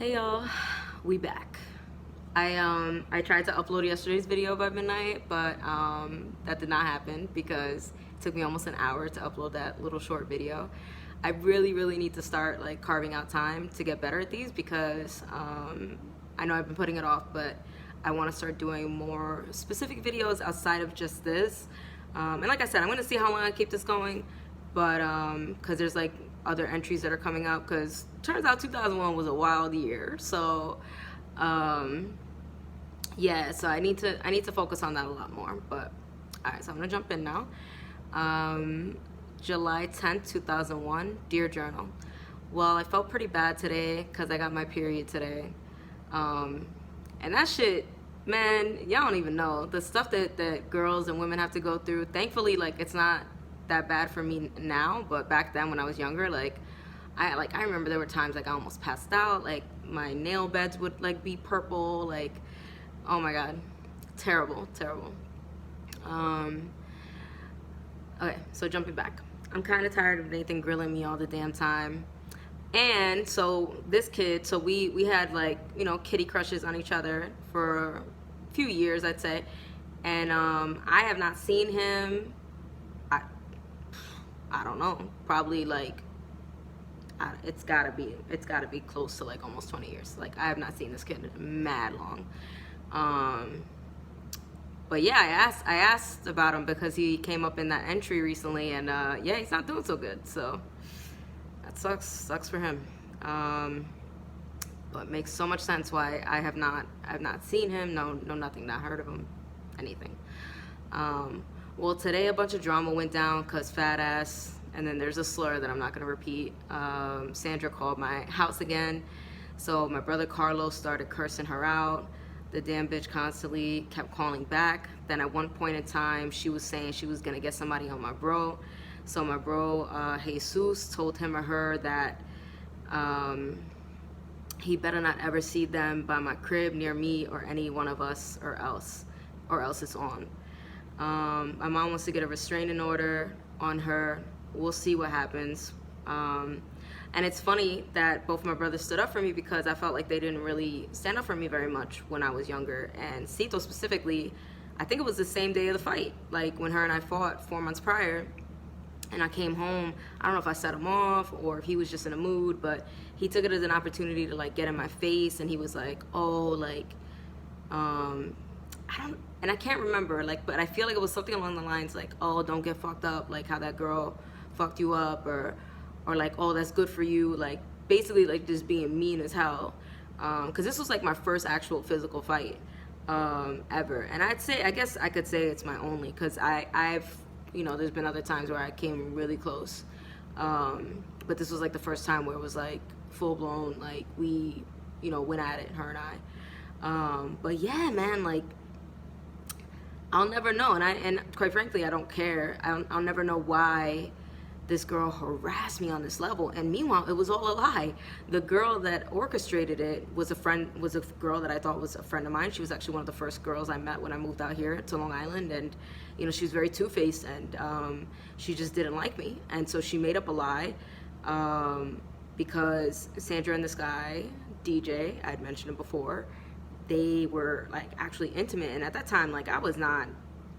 Hey y'all, we back. I tried to upload yesterday's video by midnight, but that did not happen because it took me almost an hour to upload that little short video. I really need to start like carving out time to get better at these because I know I've been putting it off, but I want to start doing more specific videos outside of just this. And like I said, I'm gonna see how long I keep this going, but because there's like other entries that are coming up, because turns out 2001 was a wild year. So yeah, so I need to focus on that a lot more. But all right, so I'm gonna jump in now. July 10th 2001, dear journal. Well, I felt pretty bad today because I got my period today, and that shit, man, y'all don't even know the stuff that girls and women have to go through. Thankfully, like, it's not that bad for me now, but back then when I was younger, I remember there were times like I almost passed out, like my nail beds would like be purple, like, oh my god, terrible. Okay, so jumping back, I'm kind of tired of Nathan grilling me all the damn time. And so this kid, so we had, like, you know, kitty crushes on each other for a few years, I'd say. And I have not seen him, I don't know, probably like, it's gotta be close to like almost 20 years. Like, I have not seen this kid mad long. But yeah, I asked about him because he came up in that entry recently, and yeah, he's not doing so good. So that sucks for him. But makes so much sense why I've not seen him, no nothing, not heard of him, anything. Well, today a bunch of drama went down because fat ass, and then there's a slur that I'm not gonna repeat. Sandra called my house again, so my brother Carlos started cursing her out. The damn bitch constantly kept calling back. Then at one point in time, she was saying she was gonna get somebody on my bro. So my bro, Jesus, told him or her that he better not ever see them by my crib near me or any one of us, or else it's on. My mom wants to get a restraining order on her. We'll see what happens. And it's funny that both my brothers stood up for me because I felt like they didn't really stand up for me very much when I was younger. And Cito specifically, I think it was the same day of the fight, like when her and I fought 4 months prior. And I came home, I don't know if I set him off or if he was just in a mood, but he took it as an opportunity to like get in my face, and he was like, oh, like, I can't remember, like, but I feel like it was something along the lines like, oh, don't get fucked up, like how that girl fucked you up, or like, oh, that's good for you, like basically like just being mean as hell. Because this was like my first actual physical fight ever, and I guess I could say it's my only, because I've, you know, there's been other times where I came really close, but this was like the first time where it was like full blown, like we, you know, went at it, her and I. But yeah, man, like, I'll never know, and quite frankly, I don't care. I'll never know why this girl harassed me on this level. And meanwhile, it was all a lie. The girl that orchestrated it was a girl that I thought was a friend of mine. She was actually one of the first girls I met when I moved out here to Long Island, and you know, she was very two-faced, and she just didn't like me, and so she made up a lie, because Sandra and this guy DJ, I'd mentioned him before, they were like actually intimate. And at that time, like, I was not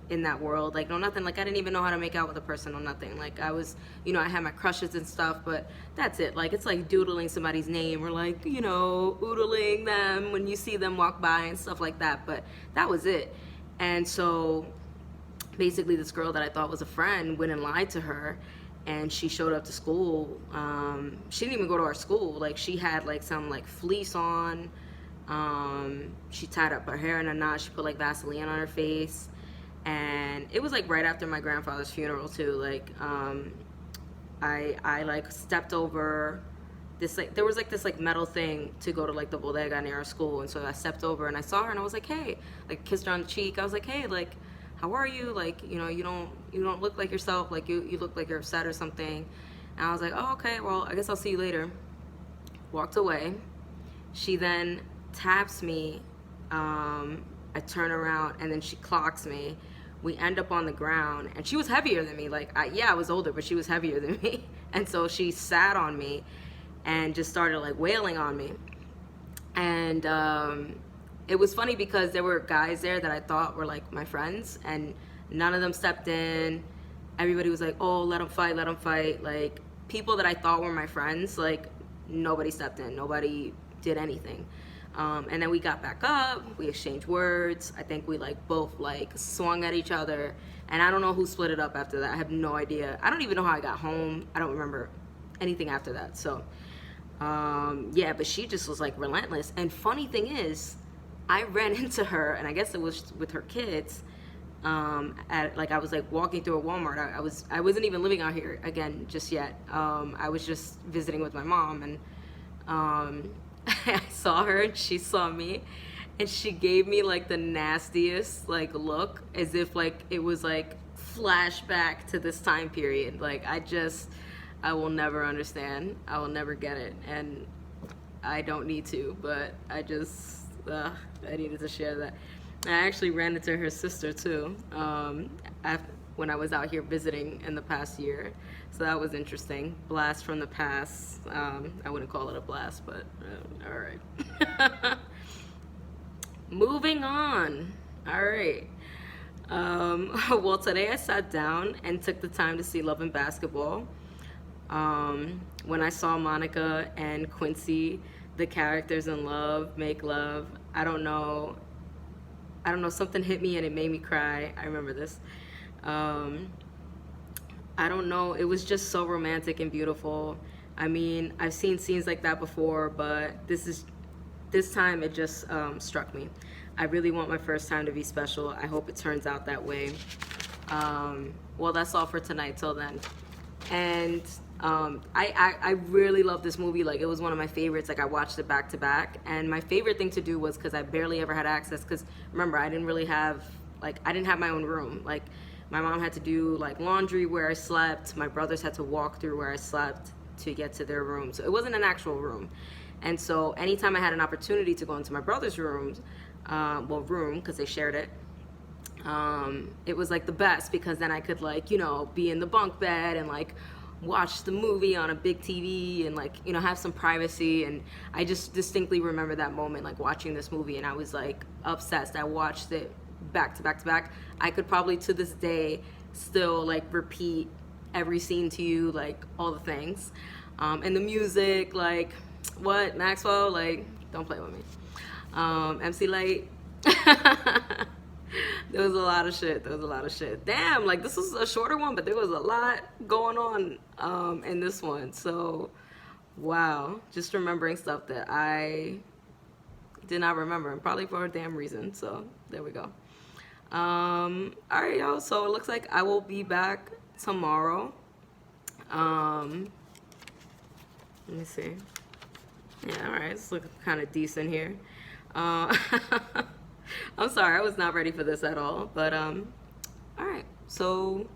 in that world, like, no nothing, like I didn't even know how to make out with a person, or nothing. Like, I was, you know, I had my crushes and stuff, but that's it. Like, it's like doodling somebody's name, or like, you know, oodling them when you see them walk by and stuff like that, but that was it. And so basically this girl that I thought was a friend went and lied to her, and she showed up to school. She didn't even go to our school. Like, she had like some like fleece on, she tied up her hair in a knot, she put like Vaseline on her face. And it was like right after my grandfather's funeral too. Like, I like stepped over this, like, there was like this like metal thing to go to like the bodega near our school, and so I stepped over and I saw her, and I was like, hey, like, kissed her on the cheek. I was like, hey, like, how are you? Like, you know, you don't look like yourself, like you look like you're upset or something. And I was like, oh, okay, well, I guess I'll see you later. Walked away. She then taps me, I turn around, and then she clocks me. We end up on the ground, and she was heavier than me. Like, I was older, but she was heavier than me. And so she sat on me and just started like wailing on me. And it was funny because there were guys there that I thought were like my friends, and none of them stepped in. Everybody was like, oh, let them fight, let them fight. Like, people that I thought were my friends, like, nobody stepped in, nobody did anything. And then we got back up, we exchanged words. I think we like both like swung at each other, and I don't know who split it up after that. I have no idea. I don't even know how I got home. I don't remember anything after that. So yeah, but she just was like relentless. And funny thing is, I ran into her, and I guess it was with her kids. At like, I was like walking through a Walmart. I wasn't even living out here again just yet. I was just visiting with my mom, and I saw her and she saw me, and she gave me like the nastiest like look, as if like it was like flashback to this time period. Like, I will never understand. I will never get it, and I don't need to, but I needed to share that. I actually ran into her sister too, when I was out here visiting in the past year. So that was interesting. Blast from the past. I wouldn't call it a blast, but all right. Moving on. All right. Well, today I sat down and took the time to see Love and Basketball. When I saw Monica and Quincy, the characters in love, make love, I don't know, something hit me and it made me cry. I remember this. I don't know, it was just so romantic and beautiful. I mean, I've seen scenes like that before, but this time it just struck me. I really want my first time to be special. I hope it turns out that way. Well, that's all for tonight. Till then. And I really love this movie. Like, it was one of my favorites. Like, I watched it back to back, and my favorite thing to do was, because I barely ever had access, because remember, I didn't have my own room. Like, my mom had to do like laundry where I slept, my brothers had to walk through where I slept to get to their room, so it wasn't an actual room. And so anytime I had an opportunity to go into my brother's room, because they shared it, it was like the best, because then I could, like, you know, be in the bunk bed and like watch the movie on a big TV and, like, you know, have some privacy. And I just distinctly remember that moment, like watching this movie, and I was like obsessed. I watched it back to back to back. I could probably to this day still like repeat every scene to you, like all the things. And the music, like, what, Maxwell, like, don't play with me. MC Light. There was a lot of shit. Damn, like, this was a shorter one, but there was a lot going on in this one. So, wow, just remembering stuff that I did not remember, and probably for a damn reason. So, there we go. All right, y'all. So, it looks like I will be back tomorrow. Let me see. Yeah, all right. It's looking kind of decent here. I'm sorry, I was not ready for this at all. But all right. So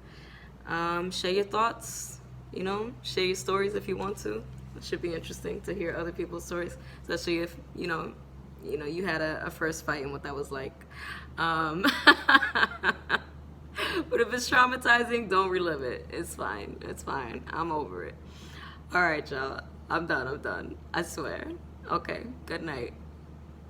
share your thoughts. You know, share your stories if you want to. It should be interesting to hear other people's stories, especially if you know you had a first fight and what that was like. But if it's traumatizing, don't relive it. It's fine. It's fine. I'm over it. All right, y'all. I'm done. I swear. Okay. Good night.